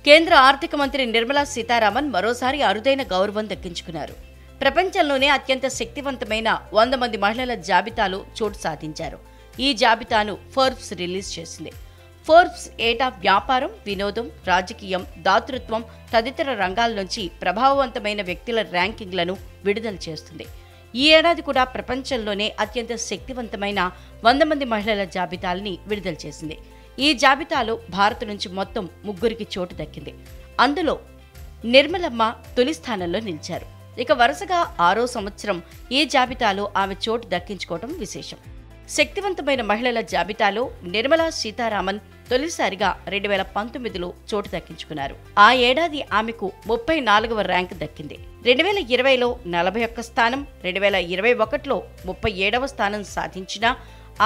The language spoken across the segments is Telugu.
కేంద్ర ఆర్థిక మంత్రి నిర్మలా సీతారామన్ మరోసారి అరుదైన గౌరవం దక్కించుకున్నారు. ప్రపంచంలోనే అత్యంత శక్తివంతమైన 100 మంది మహిళల జాబితాలో చోటు సాధించారు. ఈ జాబితాను ఫోర్బ్స్ రిలీజ్ చేసింది. ఫోర్బ్స్ ఏటా వ్యాపారం, వినోదం, రాజకీయం, దాతృత్వం తదితర రంగాల నుంచి ప్రభావవంతమైన వ్యక్తుల ర్యాంకింగ్లను విడుదల చేస్తుంది. ఈ ఏడాది కూడా ప్రపంచంలోనే అత్యంత శక్తివంతమైన 100 మంది మహిళల జాబితాలని విడుదల చేసింది. ఈ జాబితాలో భారత్ నుంచి మొత్తం 3కి చోటు దక్కింది. అందులో నిర్మలమ్మ తొలి స్థానంలో నిలిచారు. ఇక వరుసగా 6వ సంవత్సరం ఈ జాబితాలో ఆమె చోటు దక్కించుకోవడం విశేషం. శక్తివంతమైన మహిళల జాబితాలో నిర్మలా సీతారామన్ తొలిసారిగా 2019లో చోటు దక్కించుకున్నారు. ఆ ఏడాది ఆమెకు 34వ ర్యాంక్ దక్కింది. 2020లో 41 స్థానం, 2021లో 37వ స్థానం సాధించిన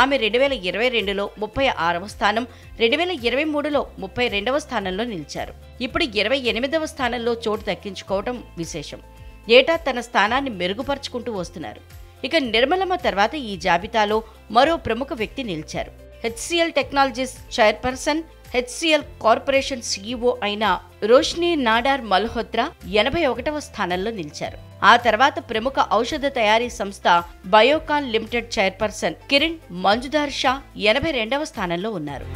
ఆమె 2022లో 36వ స్థానం, 2023లో 32వ స్థానంలో నిలిచారు. ఇప్పుడు 28వ స్థానంలో చోటు దక్కించుకోవడం విశేషం. ఏటా తన స్థానాన్ని మెరుగుపరుచుకుంటూ వస్తున్నారు. ఇక నిర్మలమ్మ తర్వాత ఈ జాబితాలో మరో ప్రముఖ వ్యక్తి నిలిచారు. HCl technologies chairperson, HCl corporation CEO అయిన రోష్ని నాడార్ మల్హోత్రా 81వ స్థానంలో నిలిచారు. ఆ తర్వాత ప్రముఖ ఔషధ తయారీ సంస్థ బయోకాన్ లిమిటెడ్ చైర్పర్సన్ కిరణ్ మంజుదార్ షా 82వ స్థానంలో ఉన్నారు.